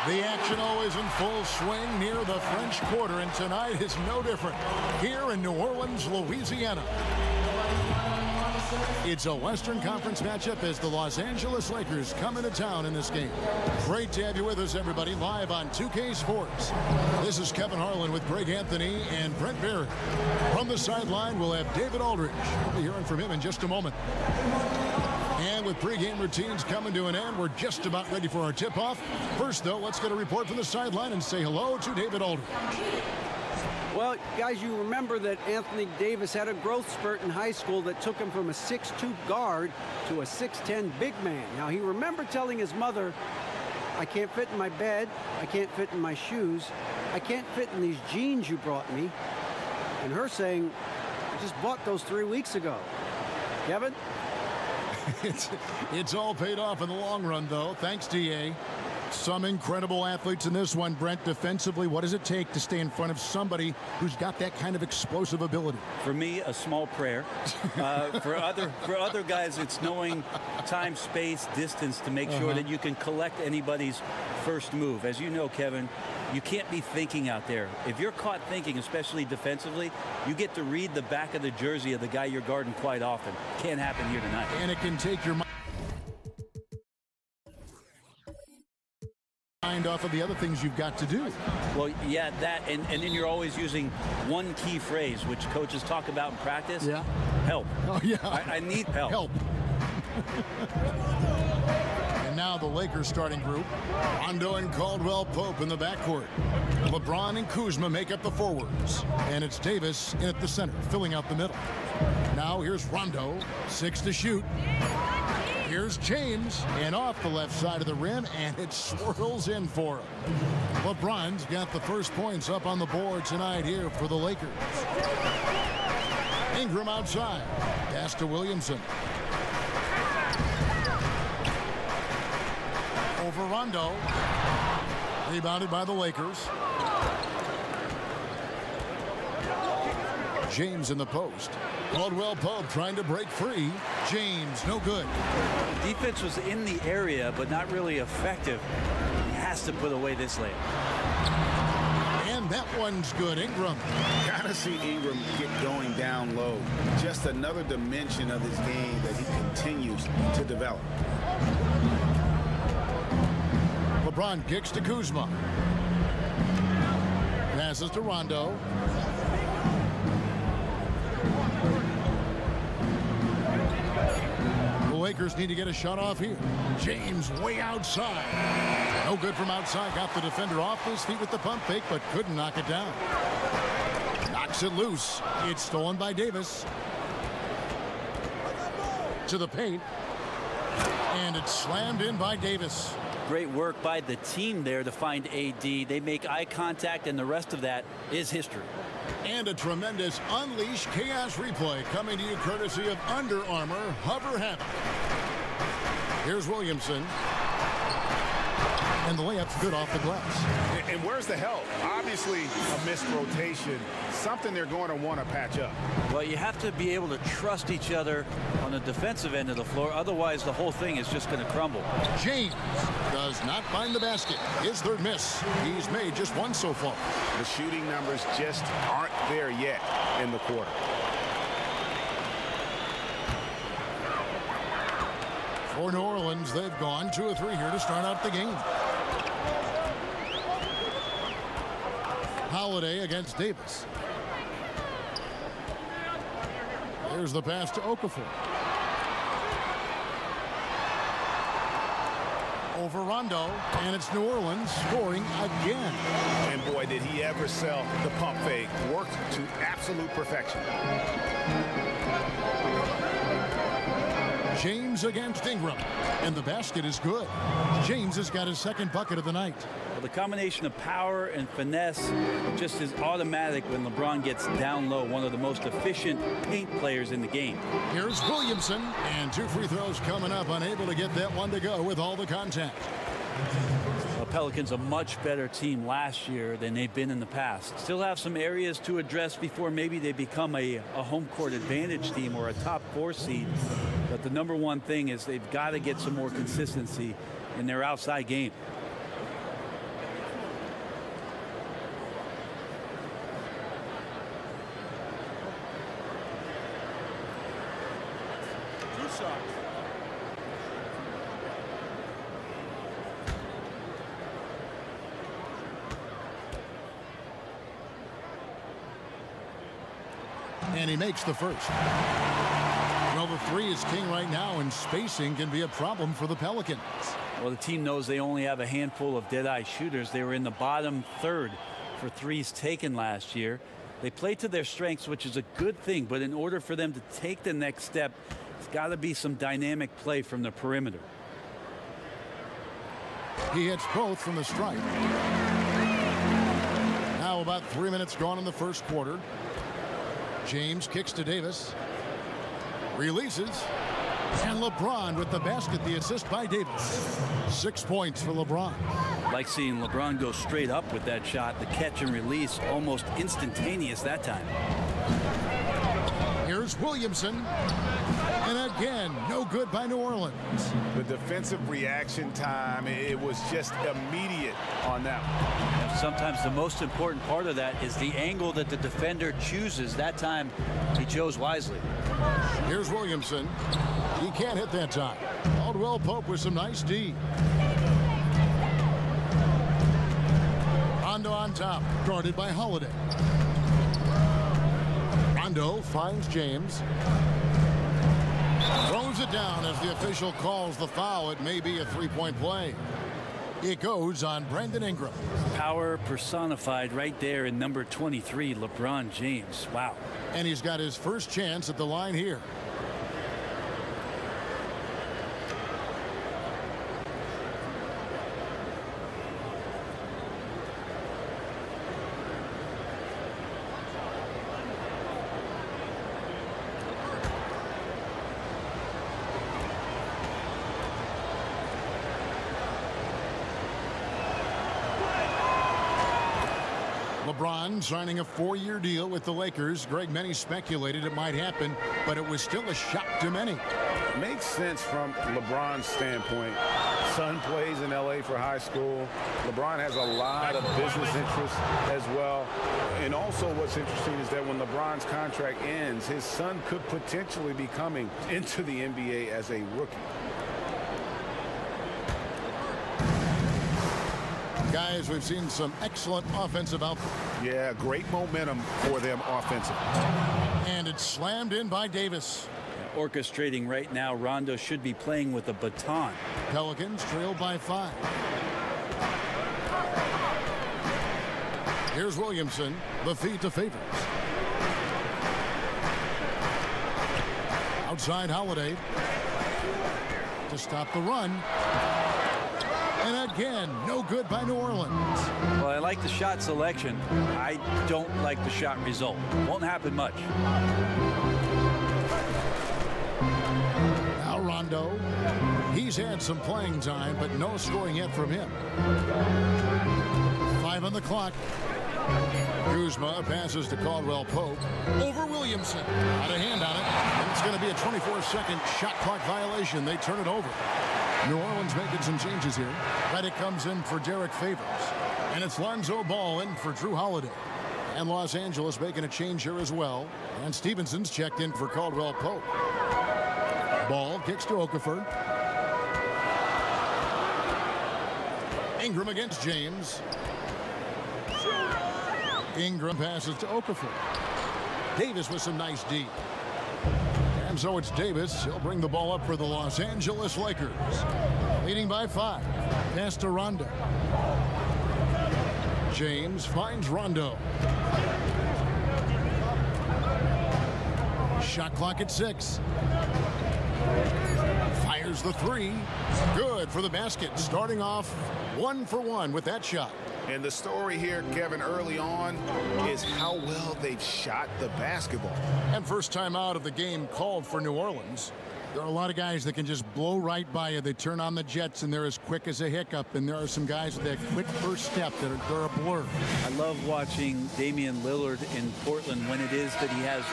The action always in full swing near the French Quarter, and tonight is no different here in New Orleans, Louisiana. It's a Western Conference matchup as the Los Angeles Lakers come into town in this game. Great to have you with us, everybody, live on 2K Sports. This is Kevin Harlan with Greg Anthony and Brent Barry. From the sideline, we'll have David Aldridge. We'll be hearing from him in just a moment. And with pregame routines coming to an end, we're just about ready for our tip-off. First, though, let's get a report from the sideline and say hello to David Aldridge. Well, guys, you remember that Anthony Davis had a growth spurt in high school that took him from a 6'2" guard to a 6'10" big man. Now, he remembered telling his mother, "I can't fit in my bed, I can't fit in my shoes, I can't fit in these jeans you brought me." And her saying, "I just bought those 3 weeks ago." Kevin? It's all paid off in the long run, though. Thanks, DA. Some incredible athletes in this one, Brent. Defensively, what does it take to stay in front of somebody who's got that kind of explosive ability? For me, a small prayer. For other guys, it's knowing time, space, distance to make sure that you can collect anybody's first move. As you know, Kevin, you can't be thinking out there. If you're caught thinking, especially defensively, you get to read the back of the jersey of the guy you're guarding quite often. Can't happen here tonight. And it can take your mind off of the other things you've got to do. Well, yeah, that, and then you're always using one key phrase, which coaches talk about in practice. Yeah. Help. Oh, yeah. I need help. Help. And now the Lakers starting group. Rondo and Caldwell Pope in the backcourt. LeBron and Kuzma make up the forwards. And it's Davis in at the center, filling out the middle. Now here's Rondo, 6 to shoot. Here's James, and off the left side of the rim, and it swirls in for him. LeBron's got the first points up on the board tonight here for the Lakers. Ingram outside. Pass to Williamson. Over Rondo. Rebounded by the Lakers. James in the post. Caldwell Pope trying to break free. James, no good. The defense was in the area, but not really effective. He has to put away this layup. And that one's good. Ingram. Gotta see Ingram get going down low. Just another dimension of his game that he continues to develop. LeBron kicks to Kuzma. Passes to Rondo. The Lakers need to get a shot off here. James way outside. No good from outside. Got the defender off his feet with the pump fake, but couldn't knock it down. Knocks it loose. It's stolen by Davis. To the paint. And it's slammed in by Davis. Great work by the team there to find AD. They make eye contact, and the rest of that is history. And a tremendous Unleash Chaos replay coming to you courtesy of Under Armour Hover Havoc. Here's Williamson. And the layup's good off the glass. And where's the help? Obviously a missed rotation. Something they're going to want to patch up. Well, you have to be able to trust each other on the defensive end of the floor. Otherwise, the whole thing is just going to crumble. James does not find the basket. His third miss. He's made just one so far. The shooting numbers just aren't there yet in the quarter. For New Orleans, they've gone 2 of 3 here to start out the game. Holiday against Davis. There's the pass to Okafor. Over Rondo, and it's New Orleans scoring again. And boy, did he ever sell the pump fake. Worked to absolute perfection. James against Ingram, and the basket is good. James has got his second bucket of the night. Well, the combination of power and finesse just is automatic when LeBron gets down low. One of the most efficient paint players in the game. Here's Williamson, and 2 free throws coming up, unable to get that one to go with all the contact. The Pelicans a much better team last year than they've been in the past. Still have some areas to address before maybe they become a home court advantage team or a top 4 seed. But the number one thing is they've got to get some more consistency in their outside game. And he makes the first. Well, the three is king right now, and spacing can be a problem for the Pelicans. Well, the team knows they only have a handful of dead-eye shooters. They were in the bottom third for threes taken last year. They play to their strengths, which is a good thing, but in order for them to take the next step, it's got to be some dynamic play from the perimeter. He hits both from the stripe. Now about 3 minutes gone in the first quarter. James kicks to Davis. Releases. And LeBron with the basket, the assist by Davis. 6 points for LeBron. Like seeing LeBron go straight up with that shot. The catch and release almost instantaneous that time. Here's Williamson. And again, no good by New Orleans. The defensive reaction time, it was just immediate on that one. And sometimes the most important part of that is the angle that the defender chooses. That time, he chose wisely. Here's Williamson. He can't hit that time. Caldwell Pope with some nice D. Rondo on top, guarded by Holiday. Rondo finds James. Throws it down as the official calls the foul. It may be a three-point play. It goes on Brandon Ingram. Power personified right there in number 23, LeBron James. Wow. And he's got his first chance at the line here. LeBron signing a 4-year deal with the Lakers. Greg, many speculated it might happen, but it was still a shock to many. Makes sense from LeBron's standpoint. Son plays in LA for high school. LeBron has a lot of business interests as well. And also what's interesting is that when LeBron's contract ends, his son could potentially be coming into the NBA as a rookie. Guys, we've seen some excellent offensive output. Yeah, great momentum for them offensively. And it's slammed in by Davis. Orchestrating right now, Rondo should be playing with a baton. Pelicans trail by 5. Here's Williamson. The feed to Favors. Outside Holiday. To stop the run. And again, no good by New Orleans. Well, I like the shot selection. I don't like the shot result. Won't happen much. Now Rondo. He's had some playing time, but no scoring yet from him. 5 on the clock. Kuzma passes to Caldwell Pope. Over Williamson. Got a hand on it. And it's going to be a 24-second shot clock violation. They turn it over. New Orleans making some changes here. Reddick comes in for Derek Favors. And it's Lonzo Ball in for Drew Holiday. And Los Angeles making a change here as well. And Stevenson's checked in for Caldwell Pope. Ball kicks to Okafor. Ingram against James. Ingram passes to Okafor. Davis with some nice D. And so it's Davis. He'll bring the ball up for the Los Angeles Lakers. Leading by 5. Pass to Rondo. James finds Rondo. Shot clock at 6. Fires the 3. Good for the basket. Starting off 1 for 1 with that shot. And the story here, Kevin, early on is how well they've shot the basketball. And first time out of the game called for New Orleans. There are a lot of guys that can just blow right by you. They turn on the jets and they're as quick as a hiccup. And there are some guys with that quick first step that are a blur. I love watching Damian Lillard in Portland when it is that he has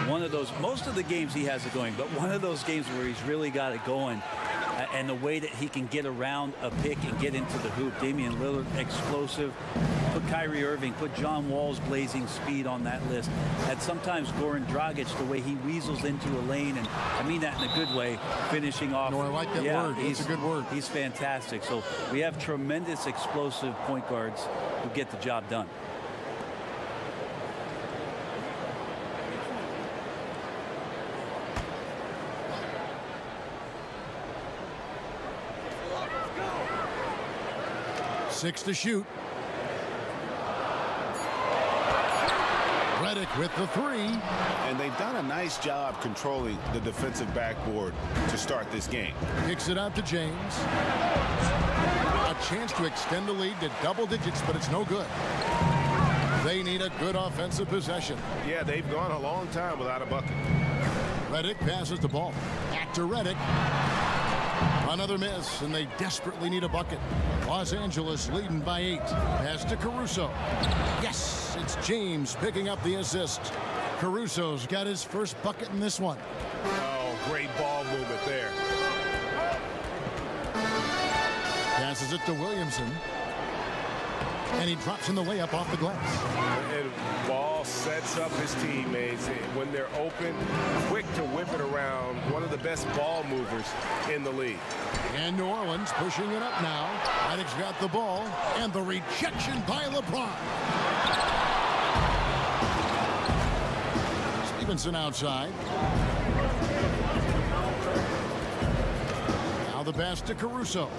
one of those, most of the games he has it going, but one of those games where he's really got it going. And the way that he can get around a pick and get into the hoop. Damian Lillard, explosive. Put Kyrie Irving, put John Wall's blazing speed on that list. And sometimes Goran Dragic, the way he weasels into a lane, and I mean that in a good way, finishing off. No, I like that word. It's a good word. He's fantastic. So we have tremendous explosive point guards who get the job done. 6 to shoot. Redick with the 3. And they've done a nice job controlling the defensive backboard to start this game. Kicks it out to James. A chance to extend the lead to double digits, but it's no good. They need a good offensive possession. Yeah, they've gone a long time without a bucket. Redick passes the ball. Back to Redick. Another miss, and they desperately need a bucket. Los Angeles leading by 8. Pass to Caruso. Yes, it's James picking up the assist. Caruso's got his first bucket in this one. Oh, great ball movement there. Passes it to Williamson. And he drops in the layup off the glass. And ball sets up his teammates. When they're open, quick to whip it around. One of the best ball movers in the league. And New Orleans pushing it up now. Redick's got the ball. And the rejection by LeBron. Stevenson outside. Now the pass to Caruso.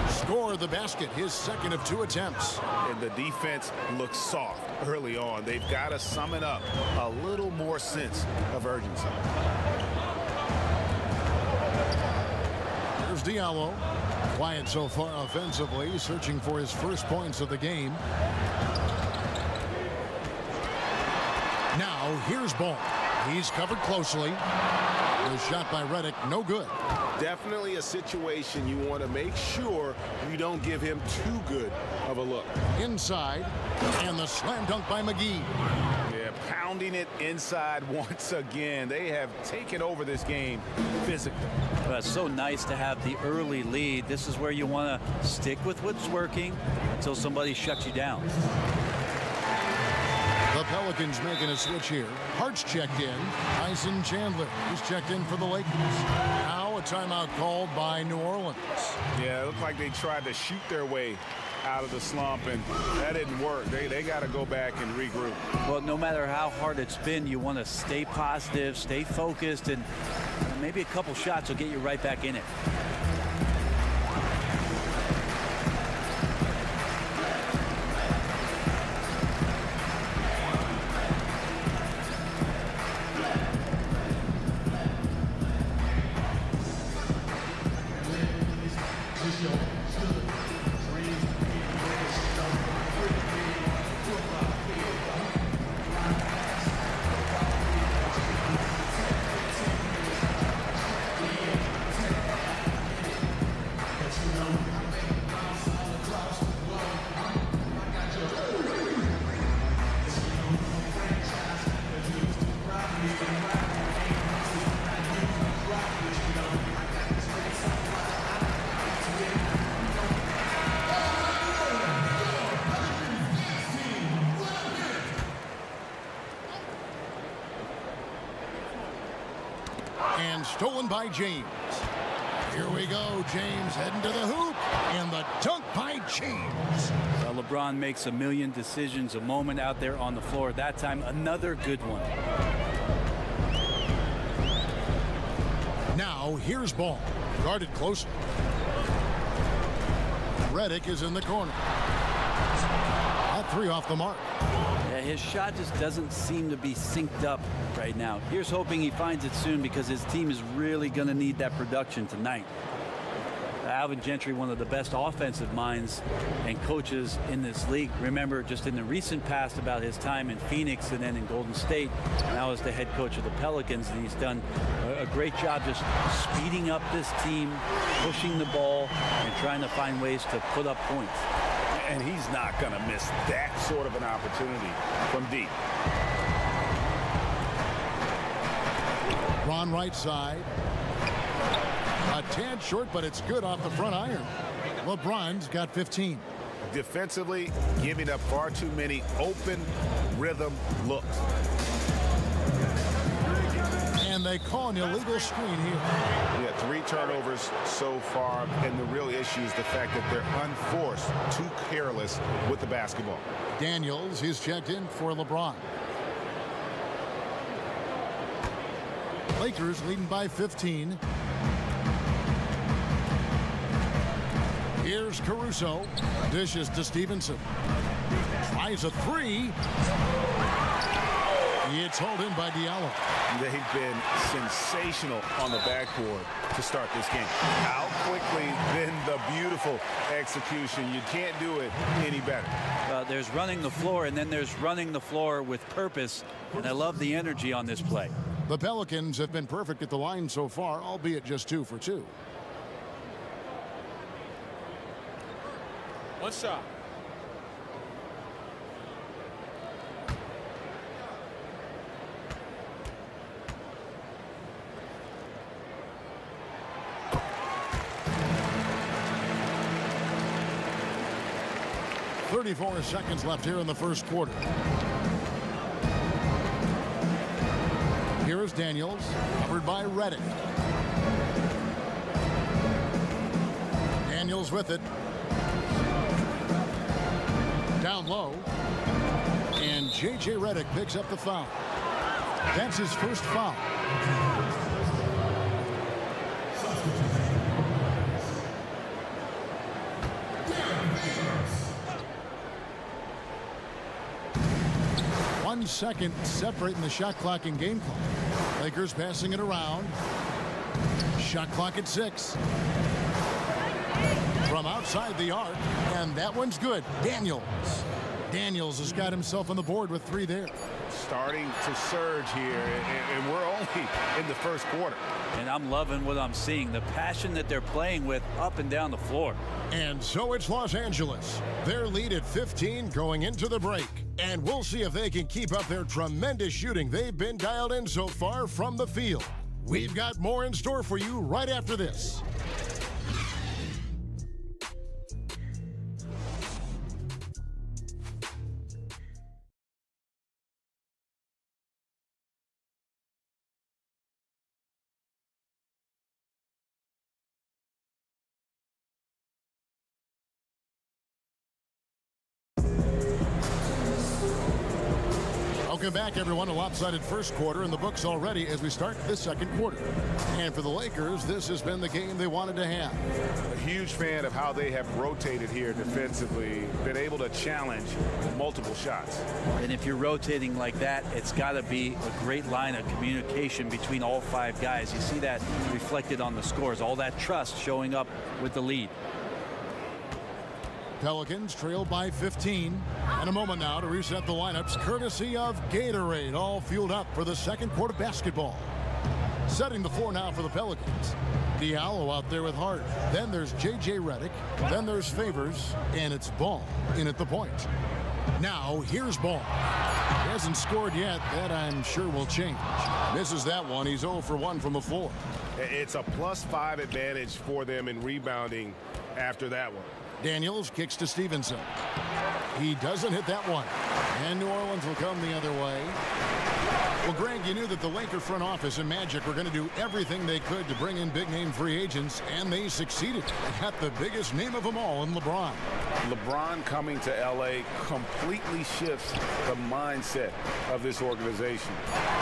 Score the basket, his second of 2 attempts. And the defense looks soft early on. They've got to summon up a little more sense of urgency. Here's Diallo. Quiet so far offensively, searching for his first points of the game. Now here's Ball. He's covered closely. The shot by Redick, no good. Definitely a situation you want to make sure you don't give him too good of a look. Inside, and the slam dunk by McGee. Yeah, pounding it inside once again. They have taken over this game physically. Well, it's so nice to have the early lead. This is where you want to stick with what's working until somebody shuts you down. The Pelicans making a switch here. Hart's checked in. Tyson Chandler is checked in for the Lakers. Now a timeout called by New Orleans. Yeah, it looked like they tried to shoot their way out of the slump, and that didn't work. They got to go back and regroup. Well, no matter how hard it's been, you want to stay positive, stay focused, and maybe a couple shots will get you right back in it. And stolen by James. Here we go. James heading to the hoop. And the dunk by James. Well, LeBron makes a million decisions a moment out there on the floor. That time, another good one. Now here's Ball. Guarded closely. Redick is in the corner. That 3 off the mark. Yeah, his shot just doesn't seem to be synced up right now. Here's hoping he finds it soon, because his team is really going to need that production tonight. Alvin Gentry, one of the best offensive minds and coaches in this league. Remember, just in the recent past, about his time in Phoenix and then in Golden State. Now as the head coach of the Pelicans, and he's done a great job just speeding up this team, pushing the ball, and trying to find ways to put up points. And he's not going to miss that sort of an opportunity from deep. Ron right side. A tad short, but it's good off the front iron. LeBron's got 15. Defensively, giving up far too many open rhythm looks. And they call an illegal screen here. Yeah, 3 turnovers so far, and the real issue is the fact that they're unforced, too careless with the basketball. Daniels is checked in for LeBron. Lakers leading by 15. Here's Caruso. Dishes to Stevenson. Tries a three. It's hauled in by Diallo. They've been sensational on the backboard to start this game. Out quickly, then the beautiful execution. You can't do it any better. There's running the floor, and then there's running the floor with purpose, and I love the energy on this play. The Pelicans have been perfect at the line so far, albeit just 2 for 2. One shot. .34 seconds left here in the first quarter. Here is Daniels, covered by Redick. Daniels with it. Down low. And J.J. Redick picks up the foul. That's his first foul. One second separating the shot clock and game clock. Lakers passing it around. Shot clock at 6. From outside the arc, and that one's good. Daniels has got himself on the board with 3 there. Starting to surge here, and we're only in the first quarter. And I'm loving what I'm seeing, the passion that they're playing with up and down the floor. And so it's Los Angeles. Their lead at 15 going into the break. And we'll see if they can keep up their tremendous shooting they've been dialed in so far from the field. We've got more in store for you right after this. Welcome back, everyone. A lopsided first quarter in the books already as we start this second quarter. And for the Lakers, this has been the game they wanted to have. A huge fan of how they have rotated here defensively, been able to challenge multiple shots. And if you're rotating like that, it's got to be a great line of communication between all 5 guys. You see that reflected on the scores, all that trust showing up with the lead. Pelicans trail by 15. And a moment now to reset the lineups courtesy of Gatorade, all fueled up for the second quarter basketball. Setting the floor now for the Pelicans. Diallo out there with Hart. Then there's J.J. Redick. Then there's Favors. And it's Ball in at the point. Now here's Ball. He hasn't scored yet. That I'm sure will change. Misses that one. He's 0 for 1 from the floor. It's a +5 advantage for them in rebounding after that one. Daniels kicks to Stevenson. He doesn't hit that one. And New Orleans will come the other way. Well, Greg, you knew that the Laker front office and Magic were going to do everything they could to bring in big-name free agents, and they succeeded. They got the biggest name of them all in LeBron. LeBron coming to L.A. completely shifts the mindset of this organization.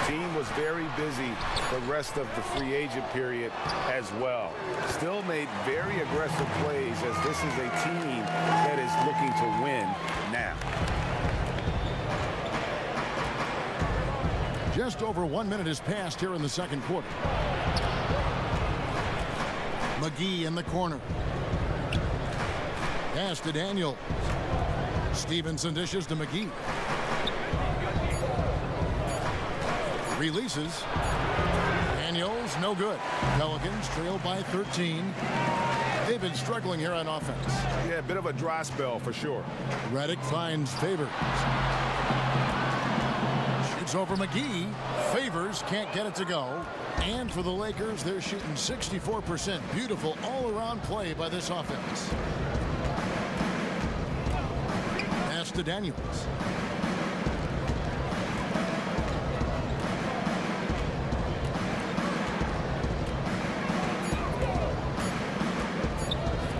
Team was very busy the rest of the free agent period as well. Still made very aggressive plays as this is a team that is looking to win now. Just over 1 minute has passed here in the second quarter. McGee in the corner. Pass to Daniels. Stevenson dishes to McGee. Releases. Daniels, no good. Pelicans trail by 13. They've been struggling here on offense. Yeah, a bit of a dry spell for sure. Redick finds Favors. Shoots over McGee. Favors can't get it to go. And for the Lakers, they're shooting 64%. Beautiful all-around play by this offense. Pass to Daniels.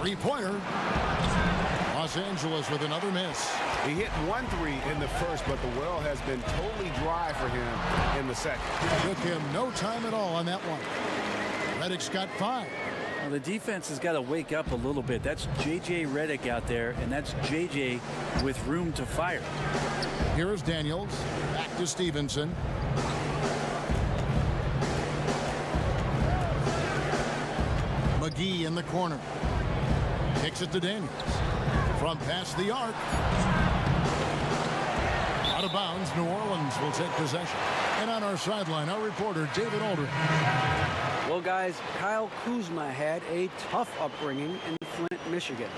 Three-pointer. Los Angeles with another miss. He hit 1 3 in the first, but the well has been totally dry for him in the second. Took him no time at all on that one. Redick's got 5. Well, the defense has got to wake up a little bit. That's J.J. Redick out there, and that's J.J. with room to fire. Here is Daniels. Back to Stevenson. McGee in the corner. Kicks it to Daniels. From past the arc. Out of bounds, New Orleans will take possession. And on our sideline, our reporter, David Aldridge. Well, guys, Kyle Kuzma had a tough upbringing in Flint, Michigan.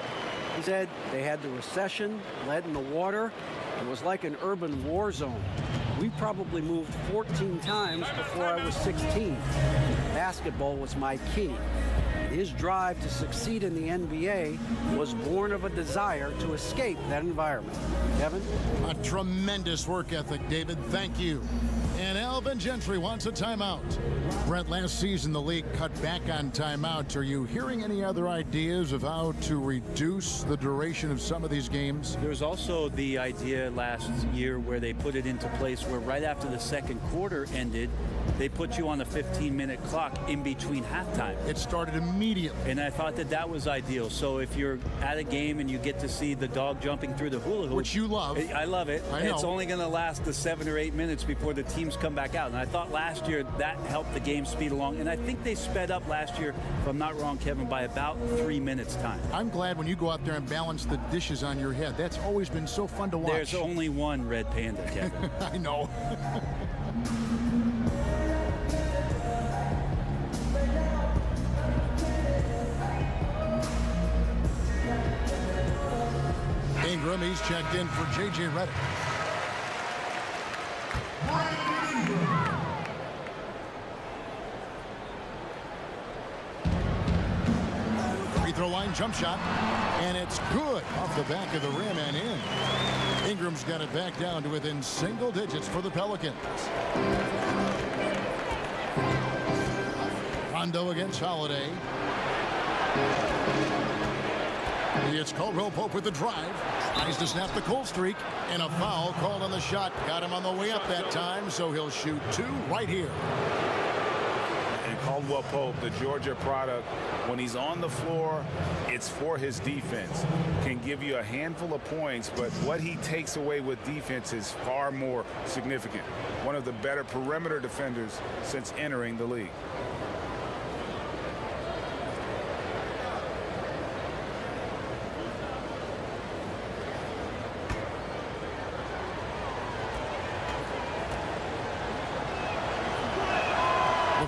He said they had the recession, lead in the water. It was like an urban war zone. We probably moved 14 times before I was 16. Basketball was my key. His drive to succeed in the NBA was born of a desire to escape that environment. Kevin? A tremendous work ethic, David. Thank you. And Alvin Gentry wants a timeout. Brent, last season the league cut back on timeouts. Are you hearing any other ideas of how to reduce the duration of some of these games? There was also the idea last year where they put it into place where right after the second quarter ended, they put you on a 15-minute clock in between halftime. It started immediately. And I thought that that was ideal. So if you're at a game and you get to see the dog jumping through the hula hoop. Which you love. I love it. I know. It's only going to last the 7 or 8 minutes before the teams come back out. And I thought last year that helped the game speed along. And I think they sped up last year, if I'm not wrong, Kevin, by about 3 minutes time. I'm glad when you go out there and balance the dishes on your head. That's always been so fun to watch. There's only one red panda, Kevin. I know. Ingram, he's checked in for J.J. Redick. Free throw line jump shot, and it's good off the back of the rim and in. Ingram's got it back down to within single digits for the Pelicans. Rondo against Holiday. It's Caldwell Pope with the drive. Tries to snap the cold streak, and a foul called on the shot. Got him on the way up that time, so he'll shoot two right here. And Caldwell Pope, the Georgia product, when he's on the floor, it's for his defense. Can give you a handful of points, but what he takes away with defense is far more significant. One of the better perimeter defenders since entering the league.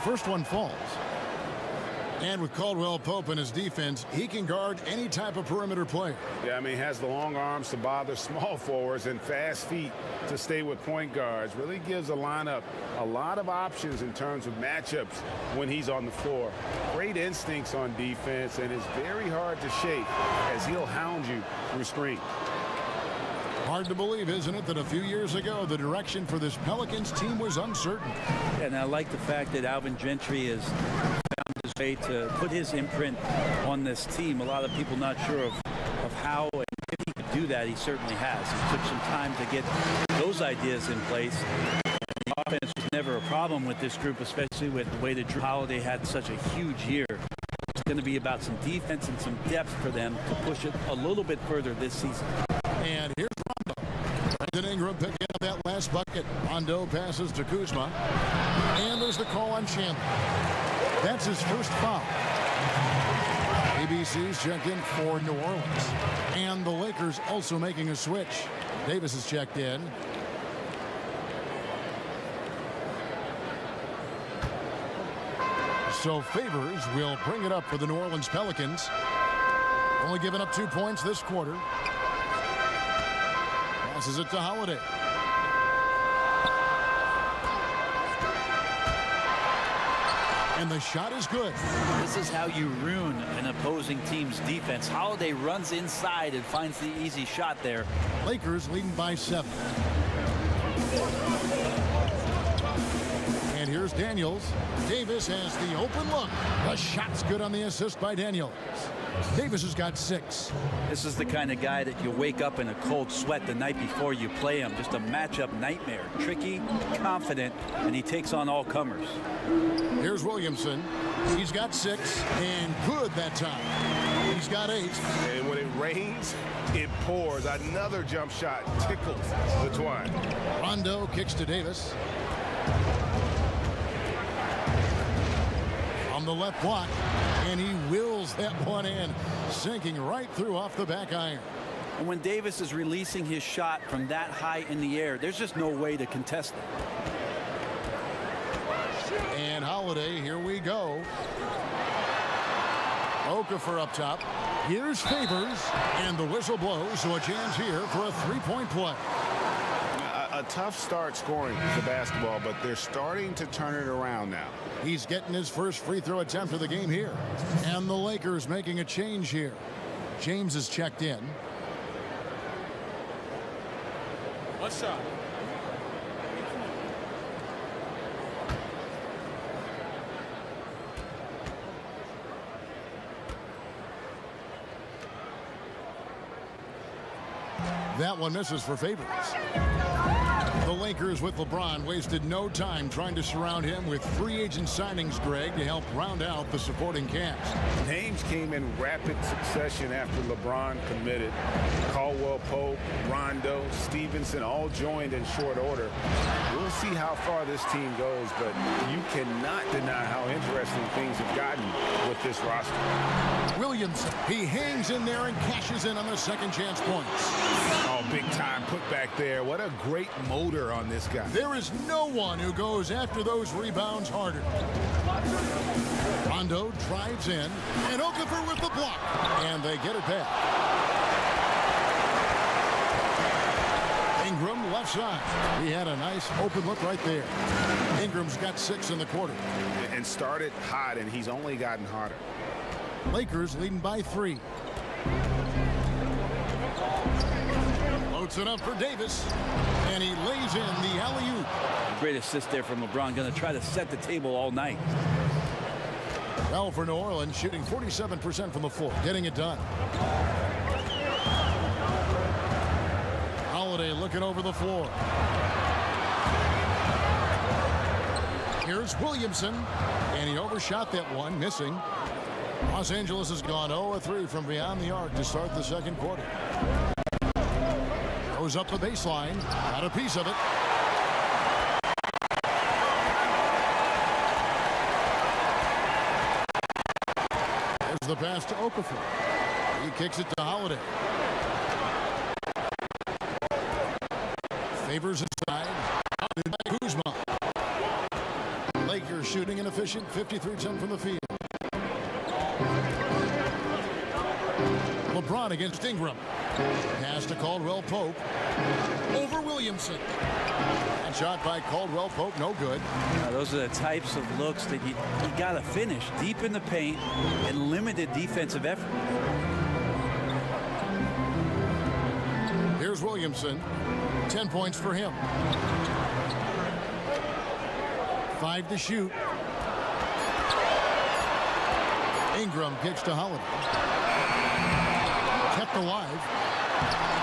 First one falls. And with Caldwell Pope in his defense, he can guard any type of perimeter player. Yeah, I mean, he has the long arms to bother small forwards and fast feet to stay with point guards. Really gives a lineup a lot of options in terms of matchups when he's on the floor. Great instincts on defense, and is very hard to shake as he'll hound you through screen. Hard to believe, isn't it, that a few years ago the direction for this Pelicans team was uncertain. And I like the fact that Alvin Gentry has found his way to put his imprint on this team. A lot of people not sure of how and if he could do that. He certainly has. It took some time to get those ideas in place. The offense was never a problem with this group, especially with the way that Drew Holiday had such a huge year. It's going to be about some defense and some depth for them to push it a little bit further this season. And here's Rondo. Brandon Ingram picking up that last bucket. Rondo passes to Kuzma. And there's the call on Chandler. That's his first foul. ABC's check in for New Orleans. And the Lakers also making a switch. Davis is checked in. So Favors will bring it up for the New Orleans Pelicans. Only giving up 2 points this quarter. Passes it to Holiday. And the shot is good. This is how you ruin an opposing team's defense. Holiday runs inside and finds the easy shot there. Lakers leading by 7. And here's Daniels. Davis has the open look. The shot's good on the assist by Daniels. Davis has got 6. This is the kind of guy that you wake up in a cold sweat the night before you play him. Just a matchup nightmare. Tricky, confident, and he takes on all comers. Here's Williamson. He's got 6, and good that time. He's got 8. And when it rains, it pours. Another jump shot tickles the twine. Rondo kicks to Davis. From the left block, and he wills that one in, sinking right through off the back iron. And when Davis is releasing his shot from that high in the air, there's just no way to contest it. And Holiday, here we go. Okafor up top. Here's Favors, and the whistle blows, so a chance here for a three-point play. A tough start scoring the basketball, but they're starting to turn it around now. He's getting his first free throw attempt of the game here. And the Lakers making a change here. James is checked in. One shot. That one misses for Favors. The Lakers with LeBron wasted no time trying to surround him with free agent signings, Greg, to help round out the supporting cast. Names came in rapid succession after LeBron committed. Caldwell Pope, Rondo, Stevenson all joined in short order. We'll see how far this team goes, but you cannot deny how interesting things have gotten with this roster. Williams, he hangs in there and cashes in on the second chance points. Oh, big time put back there. What a great motor on this guy. There is no one who goes after those rebounds harder. Rondo drives in, and Okafor with the block, and they get it back. Ingram left side. He had a nice open look right there. Ingram's got 6 in the quarter. And started hot, and he's only gotten hotter. Lakers leading by 3. Loads it up for Davis, and he lays in the alley-oop. Great assist there from LeBron. Going to try to set the table all night. Well, for New Orleans, shooting 47% from the floor, getting it done. Holiday looking over the floor. Here's Williamson, and he overshot that one, missing. Los Angeles has gone 0-3 from beyond the arc to start the second quarter. Goes up the baseline, got a piece of it. There's the pass to Okafor. He kicks it to Holiday. Favors inside. By Kuzma. Lakers shooting an efficient 53% from the field. LeBron against Ingram. Pass to Caldwell Pope. Over Williamson. And shot by Caldwell Pope, no good. Now, those are the types of looks that you got to finish deep in the paint and limited defensive effort. Here's Williamson. 10 points for him. 5 to shoot. Ingram kicks to Holiday. Kept alive.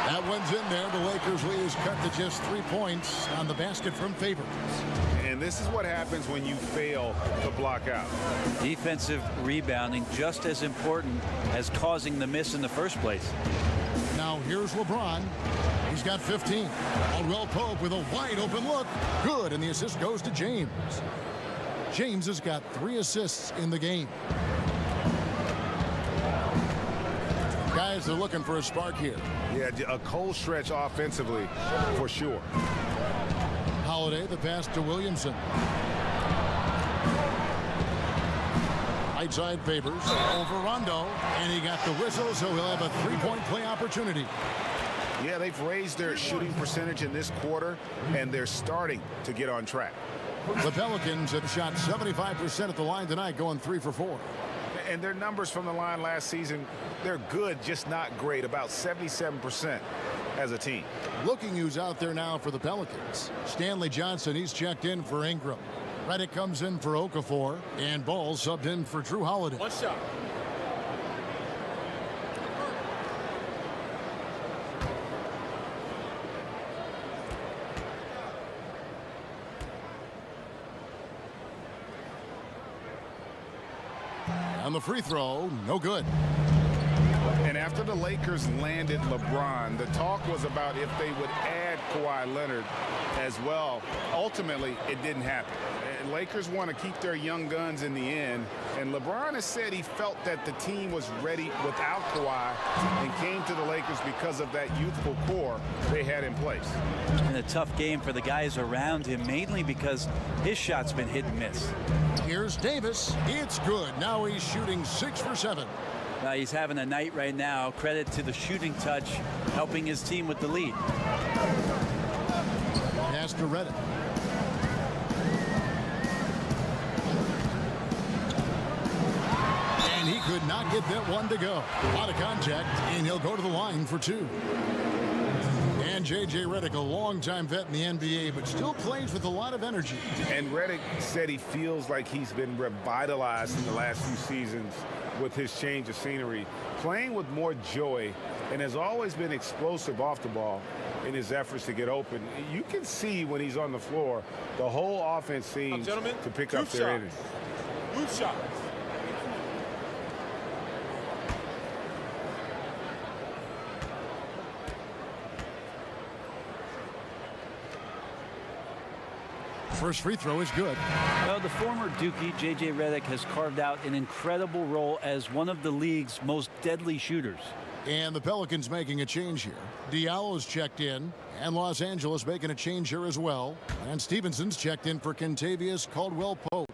That one's in there. The Lakers lead is cut to just 3 points on the basket from Favors. And this is what happens when you fail to block out. Defensive rebounding just as important as causing the miss in the first place. Now here's LeBron. He's got 15. Caldwell Pope with a wide open look. Good, and the assist goes to James. James has got 3 assists in the game. Guys are looking for a spark here. Yeah, a cold stretch offensively for sure. Holiday, the pass to Williamson. Right side Favors over Rondo, and he got the whistle, so he'll have a 3-point play opportunity. Yeah, they've raised their shooting percentage in this quarter, and they're starting to get on track. The Pelicans have shot 75% at the line tonight, going 3 for 4. And their numbers from the line last season, they're good, just not great, about 77% as a team. Looking who's out there now for the Pelicans. Stanley Johnson, he's checked in for Ingram. Redick comes in for Okafor, and Ball subbed in for Drew Holiday. One shot. And the free throw, no good. And after the Lakers landed LeBron, the talk was about if they would add Kawhi Leonard as well. Ultimately, it didn't happen. And Lakers want to keep their young guns in the end. And LeBron has said he felt that the team was ready without Kawhi and came to the Lakers because of that youthful core they had in place. And a tough game for the guys around him, mainly because his shot's been hit and miss. Here's Davis. It's good. Now he's shooting 6 for 7. He's having a night right now. Credit to the shooting touch, helping his team with the lead. Pass to Reddick. And he could not get that one to go. Out of contact, and he'll go to the line for 2. And J.J. Reddick, a longtime vet in the NBA, but still plays with a lot of energy. And Reddick said he feels like he's been revitalized in the last few seasons with his change of scenery, playing with more joy, and has always been explosive off the ball in his efforts to get open. You can see when he's on the floor, the whole offense seems to pick up their energy. Good shot. First free throw is good. Well, the former Dookie, J.J. Reddick, has carved out an incredible role as one of the league's most deadly shooters. And the Pelicans making a change here. Diallo's checked in, and Los Angeles making a change here as well. And Stevenson's checked in for Kentavious Caldwell-Pope.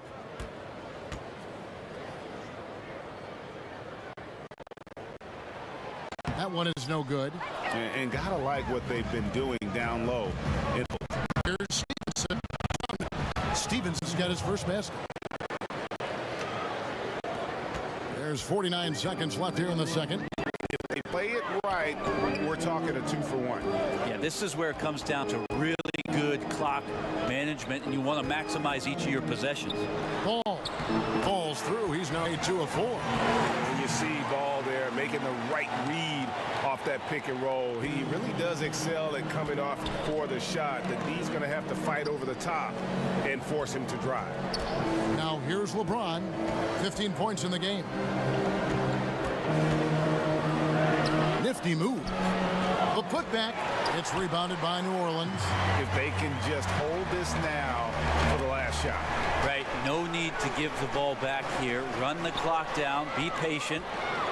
That one is no good. And gotta like what they've been doing down low. Here's Stevenson. Stevenson's got his first basket. There's 49 seconds left here in the second. If they play it right, we're talking a 2-for-1. Yeah, this is where it comes down to really good clock management, and you want to maximize each of your possessions. Ball falls through. He's now 2 of 4. When you see Ball there making the right read off that pick and roll, he really does excel at coming off for the shot that he's going to have to fight over the top and force him to drive. Now here's LeBron. 15 points in the game. Nifty move. The putback. It's rebounded by New Orleans. If they can just hold this now for the last shot. Right, no need to give the ball back here. Run the clock down, be patient,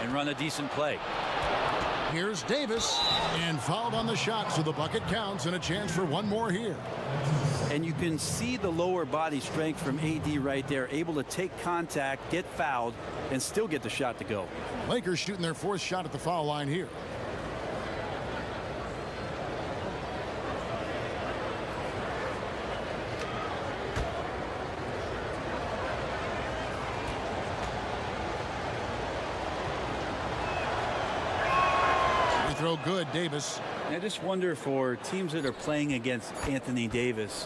and run a decent play. Here's Davis, and fouled on the shot, so the bucket counts, and a chance for one more here. And you can see the lower body strength from AD right there, able to take contact, get fouled, and still get the shot to go. Lakers shooting their 4th shot at the foul line here. Throw good, Davis. I just wonder for teams that are playing against Anthony Davis,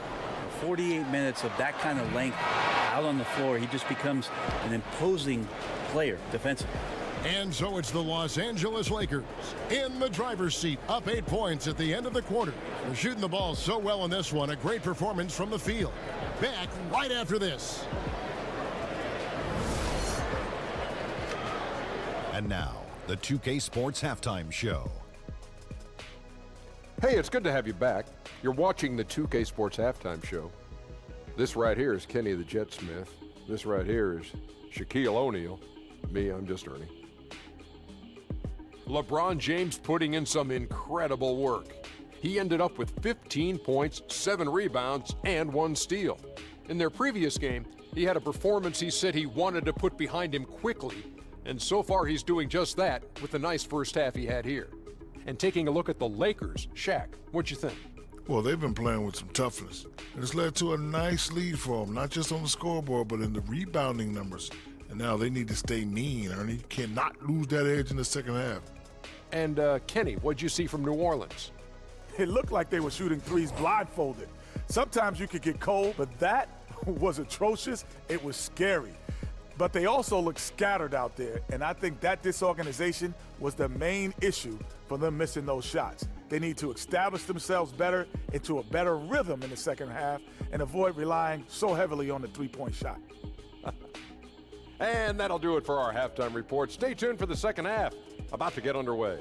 48 minutes of that kind of length out on the floor, he just becomes an imposing player defensively. And so it's the Los Angeles Lakers in the driver's seat, up 8 points at the end of the quarter. They're shooting the ball so well in this one. A great performance from the field. Back right after this. And now, the 2K Sports Halftime Show. Hey, it's good to have you back. You're watching the 2K Sports Halftime Show. This right here is Kenny the Jet Smith. This right here is Shaquille O'Neal. Me, I'm just Ernie. LeBron James putting in some incredible work. He ended up with 15 points, 7 rebounds, and 1 steal. In their previous game, he had a performance he said he wanted to put behind him quickly, and so far he's doing just that with the nice first half he had here. And taking a look at the Lakers, Shaq, what'd you think? Well, they've been playing with some toughness, and it's led to a nice lead for them, not just on the scoreboard, but in the rebounding numbers. And now they need to stay mean, Ernie. Cannot lose that edge in the second half. And Kenny, what'd you see from New Orleans? It looked like they were shooting threes blindfolded. Sometimes you could get cold, but that was atrocious. It was scary. But they also looked scattered out there, and I think that disorganization was the main issue for them missing those shots. They need to establish themselves better into a better rhythm in the second half and avoid relying so heavily on the three-point shot. And that'll do it for our halftime report. Stay tuned for the second half, about to get underway.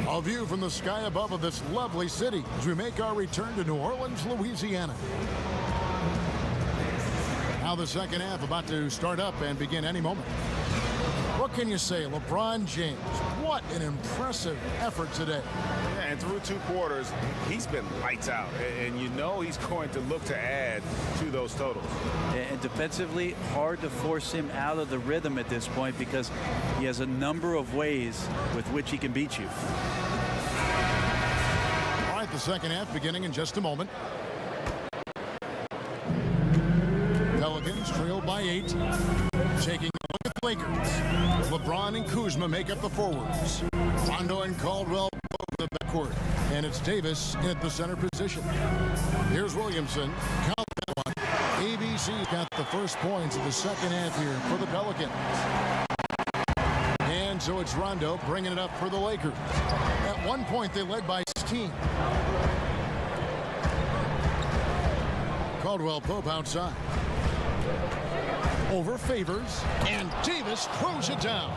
A view from the sky above of this lovely city as we make our return to New Orleans, Louisiana. Now the second half about to start up and begin any moment. What can you say? LeBron James, what an impressive effort today. Yeah, and through 2 quarters, he's been lights out. And you know he's going to look to add to those totals. And defensively, hard to force him out of the rhythm at this point because he has a number of ways with which he can beat you. All right, the second half beginning in just a moment. Pelicans trail by 8. Taking a look at the Lakers. LeBron and Kuzma make up the forwards. Rondo and Caldwell the backcourt. And it's Davis in at the center position. Here's Williamson. Count that one. ABC got the first points of the second half here for the Pelicans. And so it's Rondo bringing it up for the Lakers. At one point they led by 16. Caldwell Pope outside. Over Favors, and Davis throws it down.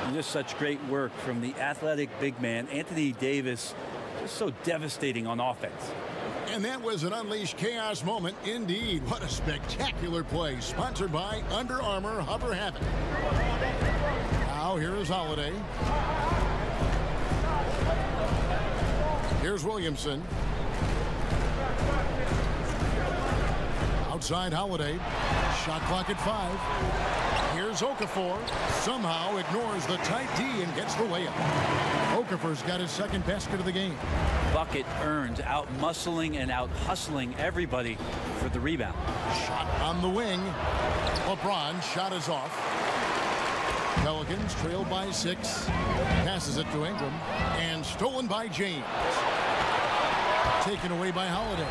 And just such great work from the athletic big man, Anthony Davis, just so devastating on offense. And that was an unleashed chaos moment indeed. What a spectacular play, sponsored by Under Armour Hover Havoc. Now here is Holiday. Here's Williamson. Outside Holiday. Shot clock at 5. Here's Okafor. Somehow ignores the tight D and gets the layup. Okafor's got his second basket of the game. Bucket earned, out muscling and out hustling everybody for the rebound. Shot on the wing. LeBron shot is off. Pelicans trail by 6. Passes it to Ingram and stolen by James. Taken away by Holiday.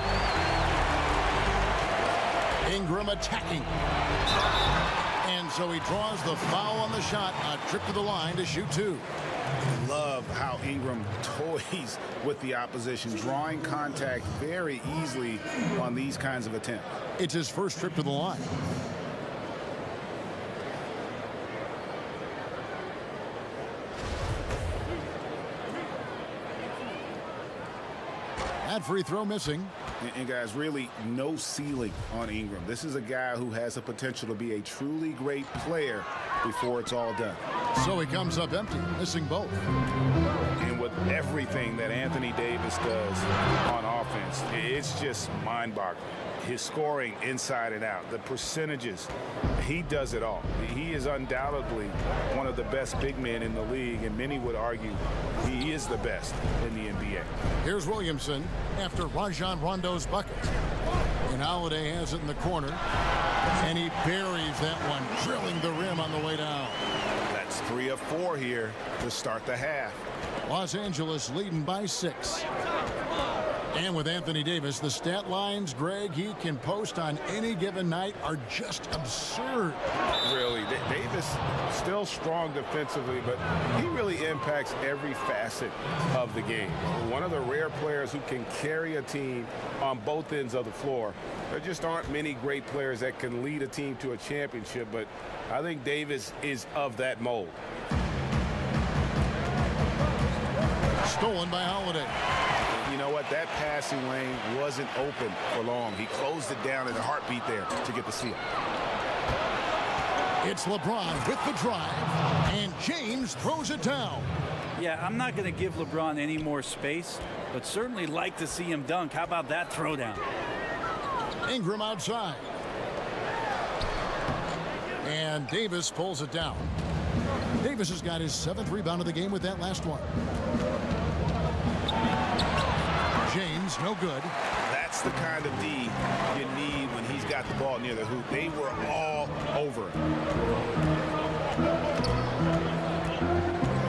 Ingram attacking. And so he draws the foul on the shot. A trip to the line to shoot 2. Love how Ingram toys with the opposition, drawing contact very easily on these kinds of attempts. It's his first trip to the line. That free throw missing. And guys, really no ceiling on Ingram. This is a guy who has the potential to be a truly great player before it's all done. So he comes up empty, missing both. And with everything that Anthony Davis does on offense, it's just mind-boggling. His scoring inside and out, the percentages, he does it all. He is undoubtedly one of the best big men in the league, and many would argue he is the best in the NBA. Here's Williamson after Rajon Rondo's bucket. And Holiday has it in the corner, and he buries that one, drilling the rim on the way down. That's 3 of 4 here to start the half. Los Angeles leading by 6. And with Anthony Davis, the stat lines, Greg, he can post on any given night are just absurd. Really, Davis still strong defensively, but he really impacts every facet of the game. One of the rare players who can carry a team on both ends of the floor. There just aren't many great players that can lead a team to a championship, but I think Davis is of that mold. Stolen by Holiday. You know what? That passing lane wasn't open for long. He closed it down in a heartbeat there to get the steal. It's LeBron with the drive, and James throws it down. Yeah, I'm not going to give LeBron any more space, but certainly like to see him dunk. How about that throwdown? Ingram outside. And Davis pulls it down. Davis has got his 7th rebound of the game with that last one. James, no good. That's the kind of D you need when he's got the ball near the hoop. They were all over it.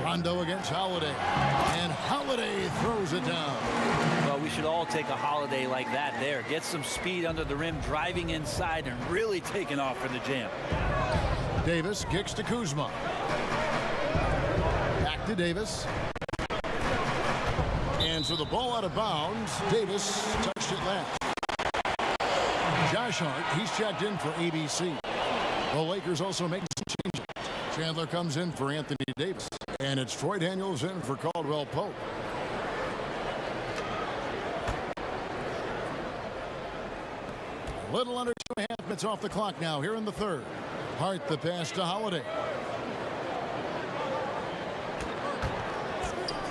Rondo against Holiday. And Holiday throws it down. Well, we should all take a Holiday like that there. Get some speed under the rim, driving inside, and really taking off for the jam. Davis kicks to Kuzma. Back Back to Davis. And so the ball out of bounds. Davis touched it last. Josh Hart, he's checked in for ABC. The Lakers also making some changes. Chandler comes in for Anthony Davis. And it's Troy Daniels in for Caldwell Pope. A little under 2.5 minutes off the clock now here in the third. Hart the pass to Holiday.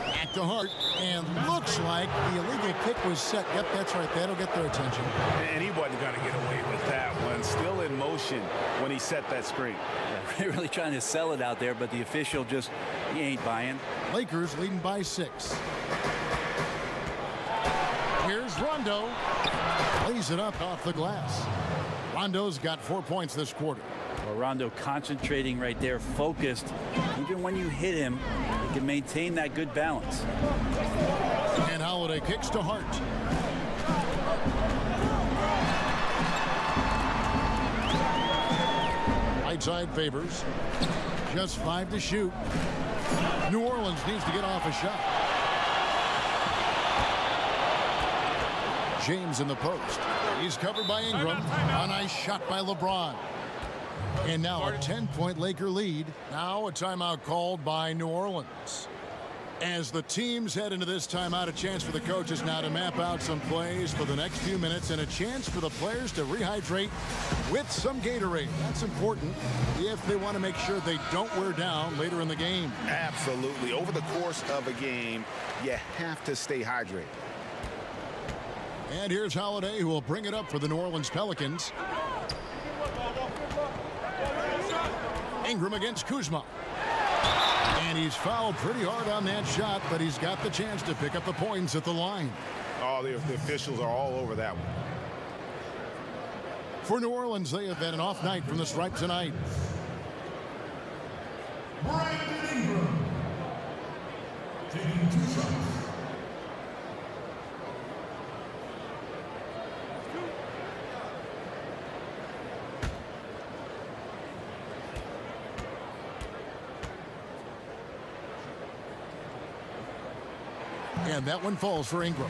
Back to Hart, and looks like the illegal kick was set. Yep, that's right. That'll get their attention. And he wasn't going to get away with that one. Still in motion when he set that screen. Yeah, really trying to sell it out there, but the official just, he ain't buying. Lakers leading by 6. Here's Rondo. Lays it up off the glass. Rondo's got 4 points this quarter. Well, Rondo concentrating right there, focused. Even when you hit him, he can maintain that good balance. And Holiday kicks to Hart. Right side favors. Just 5 to shoot. New Orleans needs to get off a shot. James in the post. He's covered by Ingram. A nice shot by LeBron. And now a 10-point Laker lead. Now a timeout called by New Orleans. As the teams head into this timeout, a chance for the coaches now to map out some plays for the next few minutes and a chance for the players to rehydrate with some Gatorade. That's important if they want to make sure they don't wear down later in the game. Absolutely. Over the course of a game, you have to stay hydrated. And here's Holiday, who will bring it up for the New Orleans Pelicans. Ingram against Kuzma. And he's fouled pretty hard on that shot, but he's got the chance to pick up the points at the line. Oh, the officials are all over that one. For New Orleans, they have had an off night from the stripe tonight. Brandon Ingram taking 2 shots. And that one falls for Ingram.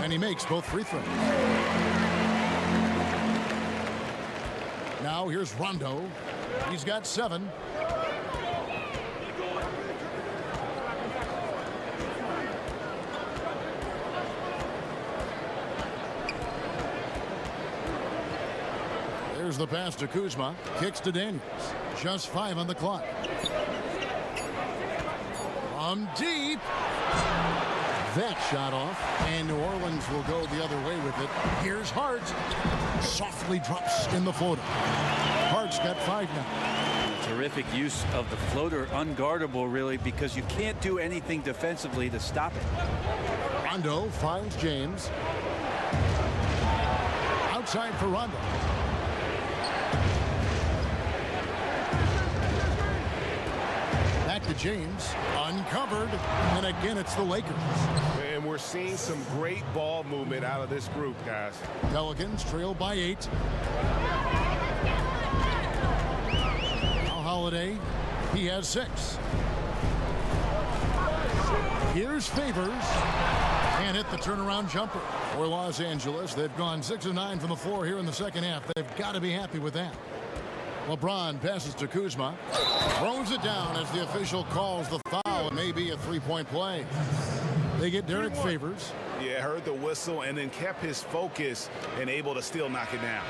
And he makes both free throws. Now here's Rondo. He's got 7. There's the pass to Kuzma. Kicks to Daniels. Just 5 on the clock. From deep. That shot off. And New Orleans will go the other way with it. Here's Hart. Softly drops in the floater. Hart's got 5 now. Terrific use of the floater, unguardable really, because you can't do anything defensively to stop it. Rondo finds James. Outside for Rondo. Back to James. Uncovered. And again, it's the Lakers. And we're seeing some great ball movement out of this group, guys. Pelicans trail by 8. Holiday, he has 6. Here's Favors, and hit the turnaround jumper for Los Angeles. They've gone 6 of 9 from the floor here in the second half. They've got to be happy with that. LeBron passes to Kuzma, throws it down as the official calls the foul. It may be a 3-point play. They get Derek Favors. Yeah, heard the whistle and then kept his focus and able to still knock it down.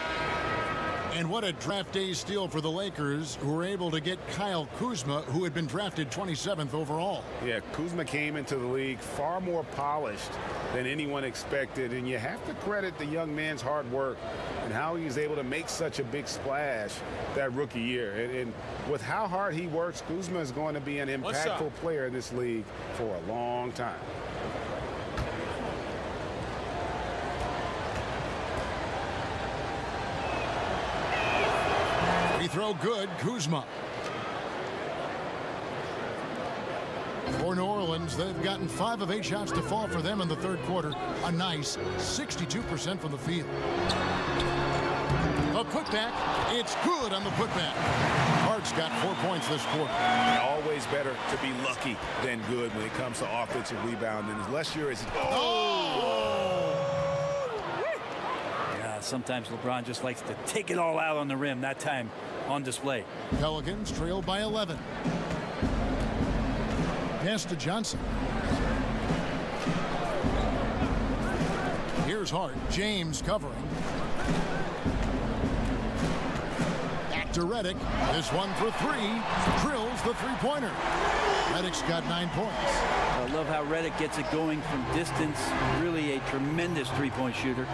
And what a draft day steal for the Lakers, who were able to get Kyle Kuzma, who had been drafted 27th overall. Yeah, Kuzma came into the league far more polished than anyone expected, and you have to credit the young man's hard work and how he was able to make such a big splash that rookie year. And with how hard he works, Kuzma is going to be an impactful player in this league for a long time. throw good. Kuzma. For New Orleans, they've gotten 5 of 8 shots to fall for them in the third quarter. A nice 62% from the field. A putback. It's good on the putback. Hart's got 4 points this quarter. Always better to be lucky than good when it comes to offensive rebounding. Unless you're as... Yeah, sometimes LeBron just likes to take it all out on the rim. That time on display. Pelicans trail by 11. Pass to Johnson. Here's Hart. James covering. Back to Redick. This one for 3. Drills the three-pointer. Redick's got 9 points. I love how Redick gets it going from distance. Really a tremendous three-point shooter.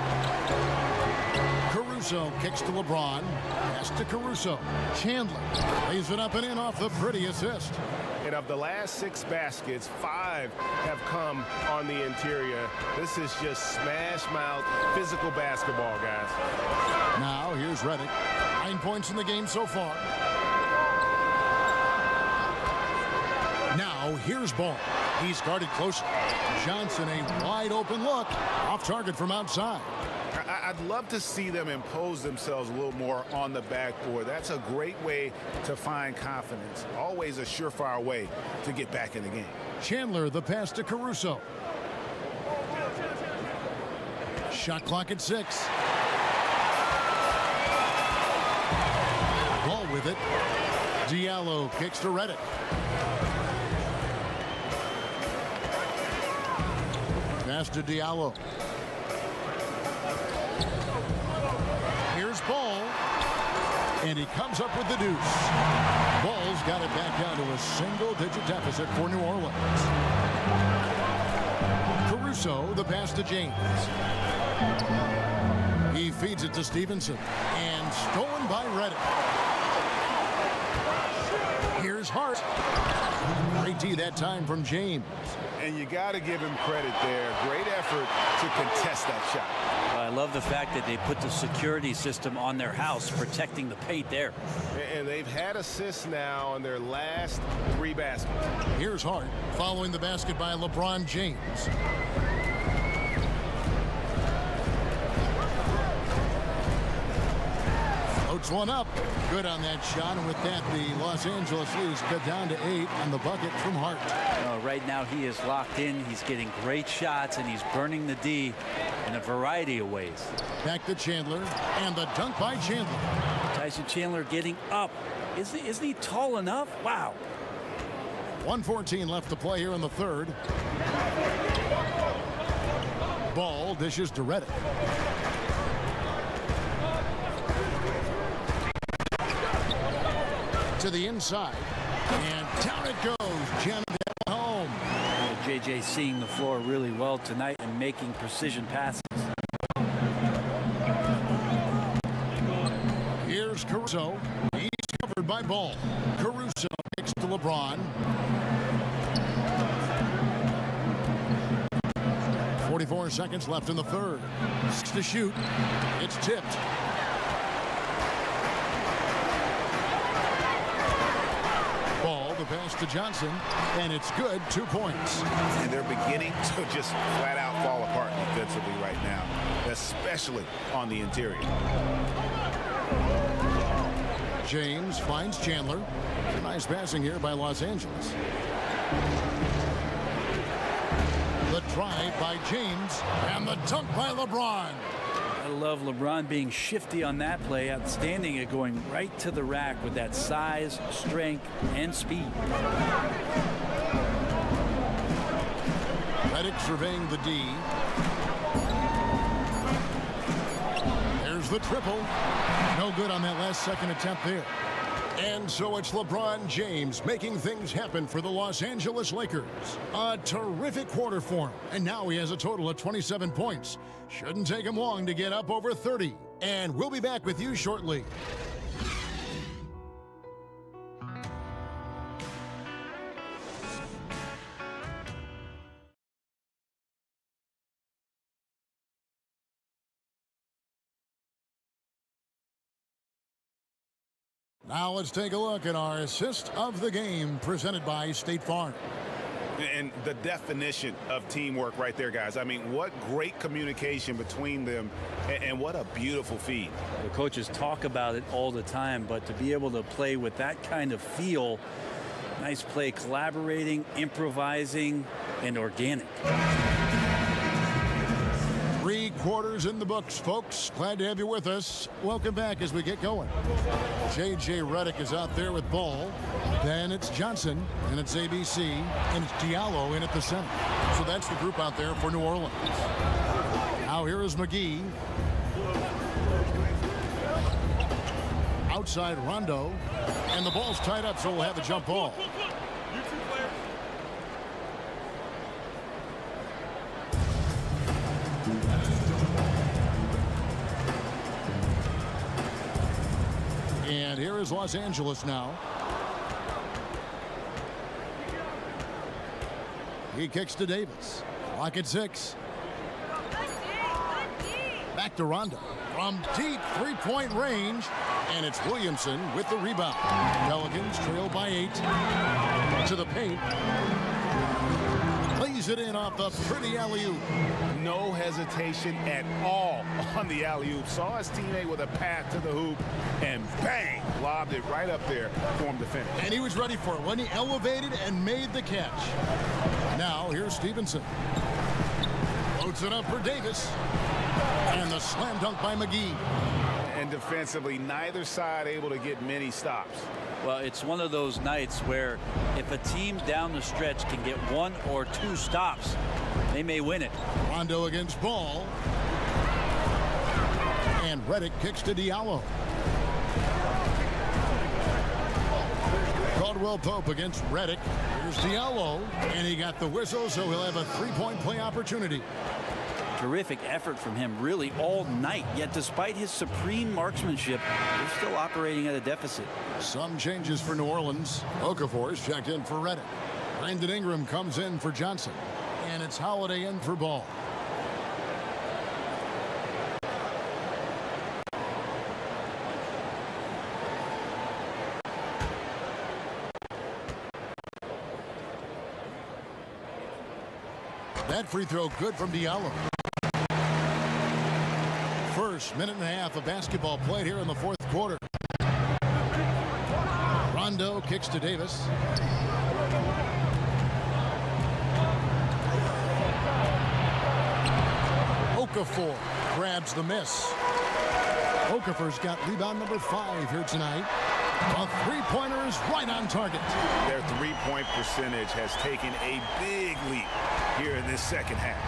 Caruso kicks to LeBron. Pass to Caruso. Chandler lays it up and in off the pretty assist. And of the last 6 baskets, 5 have come on the interior. This is just smash-mouth physical basketball, guys. Now here's Redick. 9 points in the game so far. Now here's Ball. He's guarded closely. Johnson, a wide open look. Off target from outside. I'd love to see them impose themselves a little more on the backboard. That's a great way to find confidence. Always a surefire way to get back in the game. Chandler, the pass to Caruso. Shot clock at 6. Ball with it. Diallo kicks to Redick. Pass to Diallo. Here's Ball. And he comes up with the deuce. Ball's got it back down to a single-digit deficit for New Orleans. Caruso, the pass to James. He feeds it to Stevenson. And stolen by Redick. Here's Hart. Great D that time from James. And you got to give him credit there. Great effort to contest that shot. I love the fact that they put the security system on their house, protecting the paint there. And they've had assists now on their last 3 baskets. Here's Hart following the basket by LeBron James. Floats one up. Good on that shot. And with that, the Los Angeles Leafs cut down to 8 on the bucket from Hart. Right now he is locked in. He's getting great shots, and he's burning the D in a variety of ways. Back to Chandler, and the dunk by Chandler. Tyson Chandler getting up. Isn't he tall enough? Wow. 1:14 left to play here in the third. Ball dishes to Redick. To the inside, and down it goes. Janet at home. JJ seeing the floor really well tonight and making precision passes. Here's Caruso. He's covered by Ball. Caruso kicks to LeBron. 44 seconds left in the third. 6 to shoot. It's tipped. Ball, the pass to Johnson, and it's good. 2 points. And they're beginning to just flat out fall apart defensively right now, especially on the interior. James finds Chandler. Nice passing here by Los Angeles. The drive by James, and the dunk by LeBron. I love LeBron being shifty on that play. Outstanding at going right to the rack with that size, strength, and speed. Redick surveying the D. There's the triple. No good on that last second attempt there. And so it's LeBron James making things happen for the Los Angeles Lakers. A terrific quarter for him. And now he has a total of 27 points. Shouldn't take him long to get up over 30. And we'll be back with you shortly. Now let's take a look at our assist of the game presented by State Farm. And the definition of teamwork right there, guys. I mean, what great communication between them, and what a beautiful feed. The coaches talk about it all the time, but to be able to play with that kind of feel, nice play, collaborating, improvising, and organic. 3 quarters in the books, folks. Glad to have you with us. Welcome back as we get going. J.J. Redick is out there with ball. Then it's Johnson, and it's ABC, and it's Diallo in at the center. So that's the group out there for New Orleans. Now here is McGee. Outside Rondo, and the ball's tied up, so we'll have a jump ball. And here is Los Angeles now. He kicks to Davis. Clock at 6. Back to Rondo. From deep three-point range. And it's Williamson with the rebound. Pelicans trail by 8. To the paint. Plays it in off the pretty alley-oop. No hesitation at all on the alley-oop. Saw his teammate with a path to the hoop, and bang, lobbed it right up there for him to finish. And he was ready for it when he elevated and made the catch. Now here's Stevenson. Loads it up for Davis. And the slam dunk by McGee. And defensively, neither side able to get many stops. Well, it's one of those nights where if a team down the stretch can get 1 or 2 stops, they may win it. Rondo against Ball. And Redick kicks to Diallo. Caldwell Pope against Redick. Here's Diallo. And he got the whistle, so he'll have a 3-point play opportunity. Terrific effort from him really all night, yet despite his supreme marksmanship, they're still operating at a deficit. Some changes for New Orleans. Okafor's checked in for Redick. Brandon Ingram comes in for Johnson. And it's Holiday in for Ball. That free throw good from Diallo. First minute and a half of basketball played here in the 4th quarter. Rondo kicks to Davis. Okafor grabs the miss. Okafor's got rebound number 5 here tonight. A 3-pointer is right on target. Their 3-point percentage has taken a big leap here in this second half.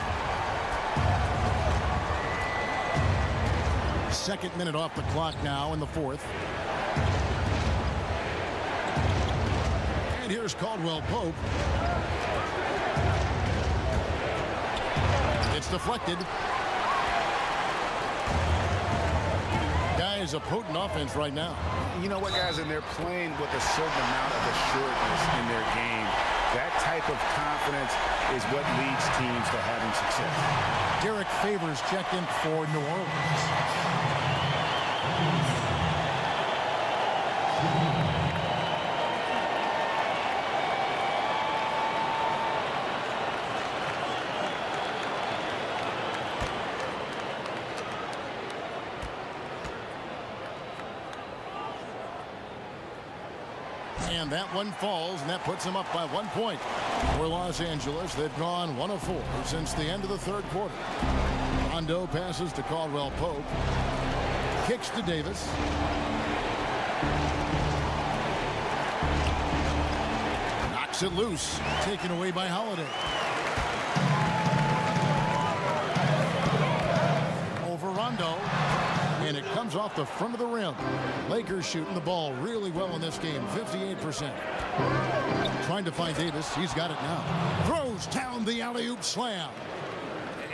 2nd minute off the clock now in the 4th. And here's Caldwell Pope. It's deflected. Guys, a potent offense right now. You know what, guys, and they're playing with a certain amount of assuredness in their game. That type of confidence is what leads teams to having success. Derek Favors checked in for New Orleans. And that one falls, and that puts them up by 1 point. For Los Angeles, they've gone 1 of 4 since the end of the 3rd quarter. Rondo passes to Caldwell Pope. Kicks to Davis. Knocks it loose. Taken away by Holiday. Over Rondo. And it comes off the front of the rim. Lakers shooting the ball really well in this game, 58%. Trying to find Davis. He's got it now. Throws down the alley-oop slam.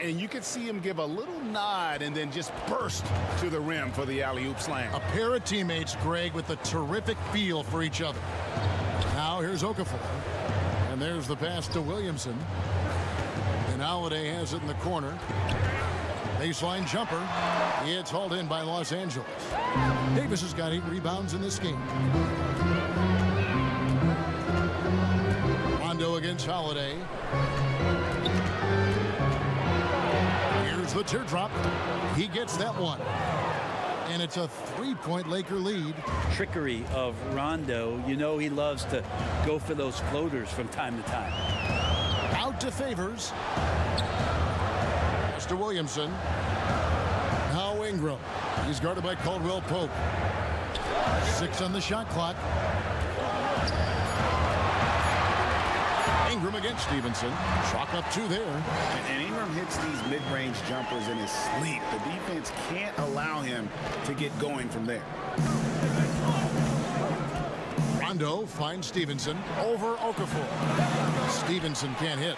And you could see him give a little nod and then just burst to the rim for the alley-oop slam. A pair of teammates, Greg, with a terrific feel for each other. Now here's Okafor. And there's the pass to Williamson. And Holiday has it in the corner. Baseline jumper. It's hauled in by Los Angeles. Davis has got 8 rebounds in this game. Rondo against Holiday. Here's the teardrop. He gets that one. And it's a 3-point Laker lead. Trickery of Rondo. You know he loves to go for those floaters from time to time. Out to Favors. Mr. Williamson. Now Ingram. He's guarded by Caldwell Pope. 6 on the shot clock. Ingram against Stevenson. Chalk up 2 there. And Ingram hits these mid-range jumpers in his sleep. The defense can't allow him to get going from there. Rondo finds Stevenson over Okafor. Stevenson can't hit.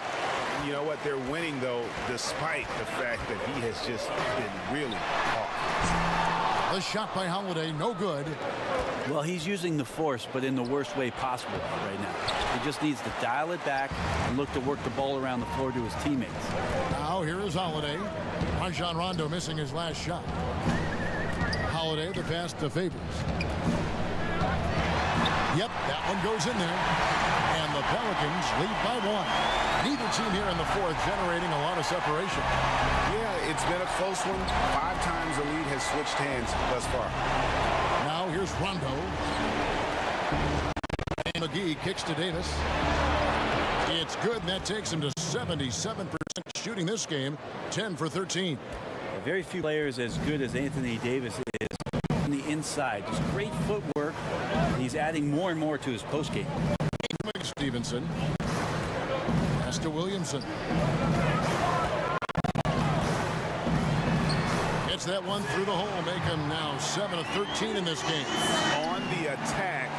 You know what? They're winning, though, despite the fact that he has just been really hard. The shot by Holiday, no good. Well, he's using the force, but in the worst way possible right now. He just needs to dial it back and look to work the ball around the floor to his teammates. Now here is Holiday. Rajon Rondo missing his last shot. Holiday, the pass to Favors. Yep, that one goes in there. And the Pelicans lead by 1. Neither team here in the fourth generating a lot of separation. Yeah, it's been a close one. 5 times the lead has switched hands thus far. Now here's Rondo. And McGee kicks to Davis. It's good, and that takes him to 77% shooting this game, 10 for 13. Very few players as good as Anthony Davis is on the inside. Just great footwork. He's adding more and more to his postgame. Stevenson. Pass to Williamson. Gets that one through the hole, make him now 7 of 13 in this game. On the attack,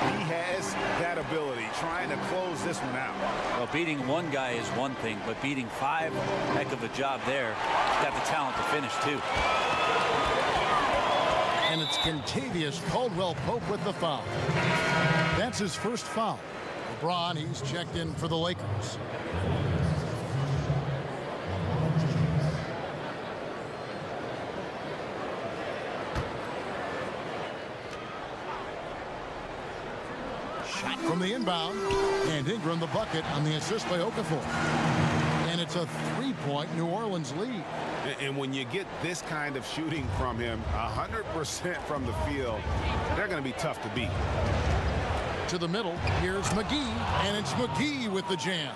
he has that ability, trying to close this one out. Well, beating one guy is one thing, but beating 5, heck of a job there. He's got the talent to finish, too. And it's Kentavious Caldwell Pope with the foul. That's his first foul. LeBron, he's checked in for the Lakers. Shot from the inbound. And Ingram the bucket on the assist by Okafor. And it's a 3-point New Orleans lead. And when you get this kind of shooting from him, 100% from the field, they're going to be tough to beat. To the middle, here's McGee, and it's McGee with the jam.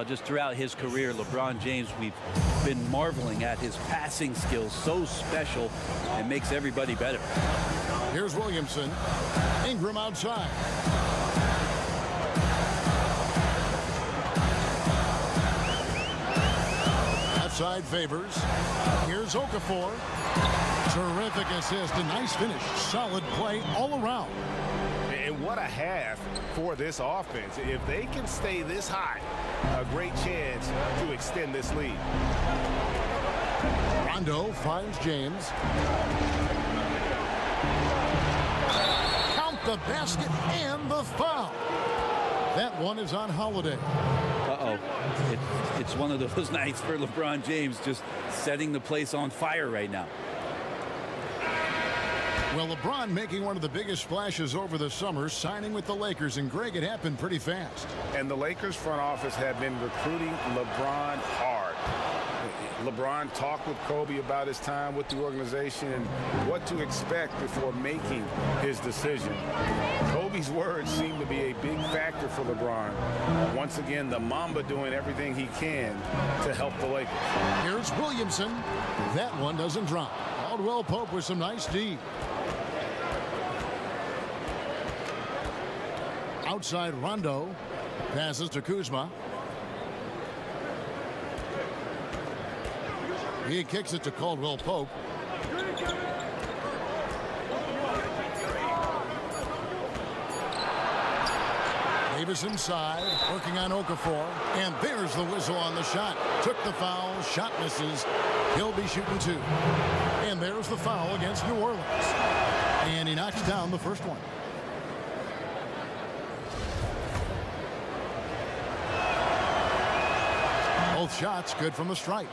Just throughout his career, LeBron James, we've been marveling at his passing skills. So special and makes everybody better. Here's Williamson. Ingram outside. Outside Favors. Here's Okafor. Terrific assist, a nice finish. Solid play all around. And what a half for this offense. If they can stay this high, a great chance to extend this lead. Rondo finds James. Count the basket and the foul. That one is on Holiday. Uh-oh. It's one of those nights for LeBron James, just setting the place on fire right now. Well, LeBron making one of the biggest splashes over the summer, signing with the Lakers, and Greg, it happened pretty fast. And the Lakers front office have been recruiting LeBron hard. LeBron talked with Kobe about his time with the organization and what to expect before making his decision. Kobe's words seem to be a big factor for LeBron. Once again, the Mamba doing everything he can to help the Lakers. Here's Williamson. That one doesn't drop. Caldwell Pope with some nice D. Outside Rondo. Passes to Kuzma. He kicks it to Caldwell Pope. Davis inside, working on Okafor. And there's the whistle on the shot. Took the foul, shot misses. He'll be shooting 2. And there's the foul against New Orleans. And he knocks down the first one. Both shots good from the stripe.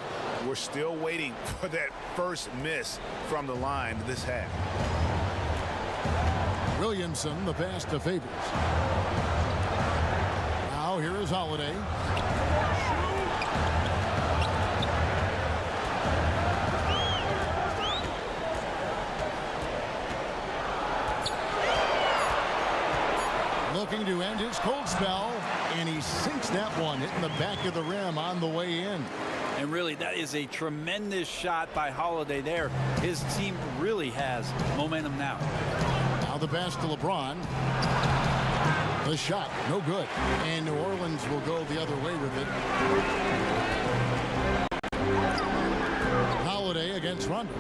We're still waiting for that first miss from the line this half. Williamson, the pass to Favors. Now here is Holiday. Looking to end his cold spell, and he sinks that one, hitting the back of the rim on the way in. And really, that is a tremendous shot by Holiday there. His team really has momentum now. Now the pass to LeBron. The shot, no good. And New Orleans will go the other way with it. Holiday against Rondo.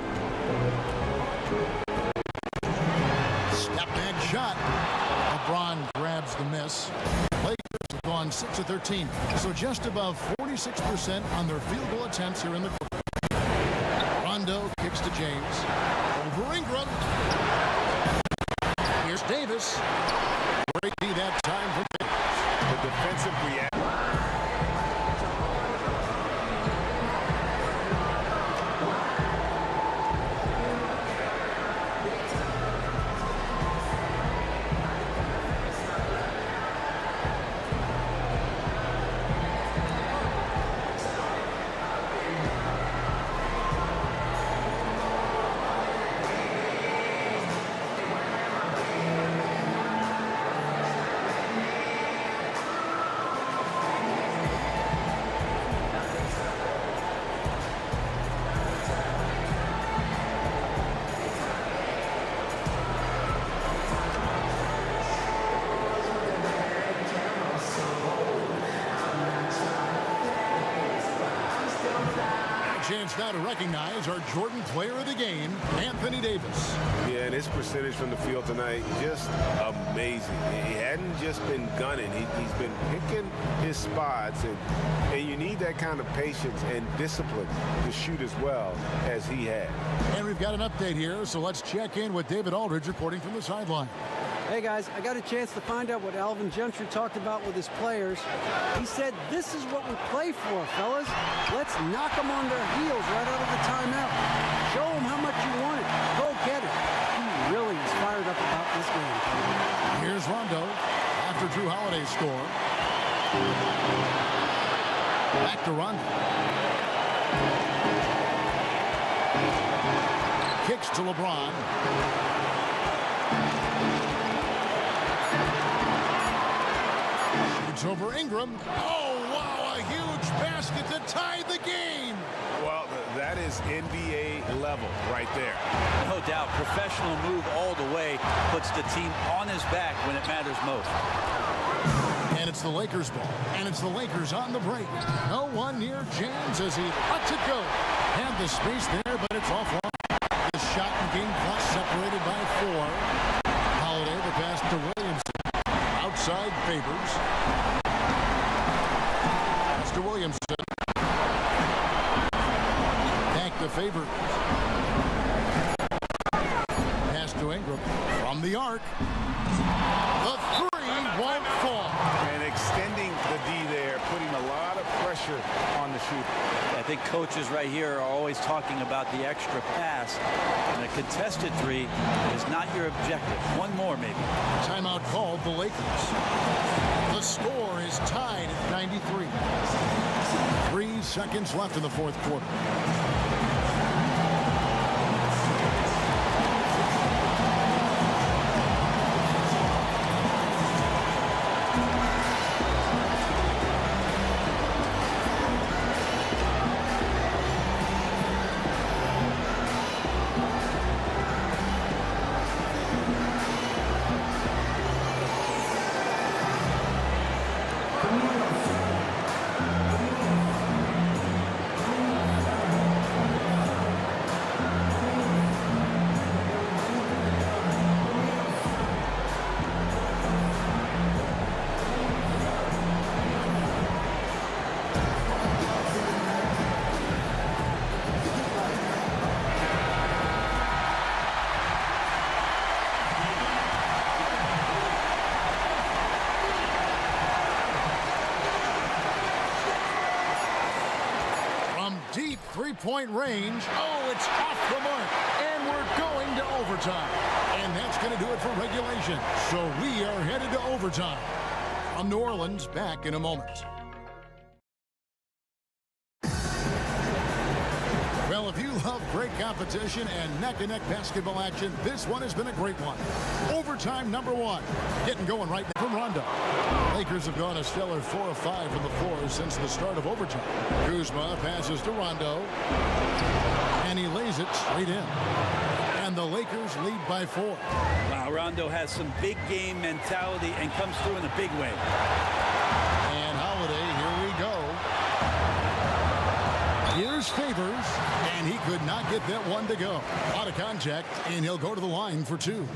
Step back shot. LeBron grabs the miss. Lakers have gone 6 of 13, so just above 46% on their field goal attempts here in the quarter. Rondo kicks to James. Over Ingram. Here's Davis. Great D that time for Davis. The defensive reaction. Chance now to recognize our Jordan Player of the Game, Anthony Davis. Yeah, and his percentage from the field tonight, just amazing. He hadn't just been gunning. He's been picking his spots, and you need that kind of patience and discipline to shoot as well as he had. And we've got an update here, so let's check in with David Aldridge reporting from the sideline. Hey guys, I got a chance to find out what Alvin Gentry talked about with his players. He said, this is what we play for, fellas. Let's knock them on their heels right out of the timeout. Show them how much you want it. Go get it. He really is fired up about this game. Here's Rondo after Drew Holiday score. Back to Rondo. Kicks to LeBron. Over Ingram. Oh, wow, a huge basket to tie the game. Well, that is NBA level right there. No doubt, professional move all the way, puts the team on his back when it matters most. And it's the Lakers ball, and it's the Lakers on the break. No one near James as he lets it go. Had the space there, but it's offline. The shot and game clock separated by 4. Holiday, the pass to Williamson. Outside Favors. Pass to Williamson. Back to Favors. Pass to Ingram. From the arc. The three won't fall. And extending the D there, putting a lot of pressure on the shooter. I think coaches right here are always talking about the extra pass. And a contested three is not your objective. One more, maybe. Timeout called the Lakers. The score is tied at 93. 3 seconds left in the fourth quarter. three-point range. Oh, it's off the mark. And we're going to overtime. And that's going to do it for regulation. So we are headed to overtime. From New Orleans, back in a moment. Well, if you love great competition and neck-and-neck basketball action, this one has been a great one. Overtime number 1. Getting going right now from Rondo. Lakers have gone a stellar 4 of 5 from the floor since the start of overtime. Kuzma passes to Rondo. And he lays it straight in. And the Lakers lead by 4. Wow, Rondo has some big game mentality and comes through in a big way. And Holiday, here we go. Here's Favors, and he could not get that one to go. Out of contact, and he'll go to the line for 2.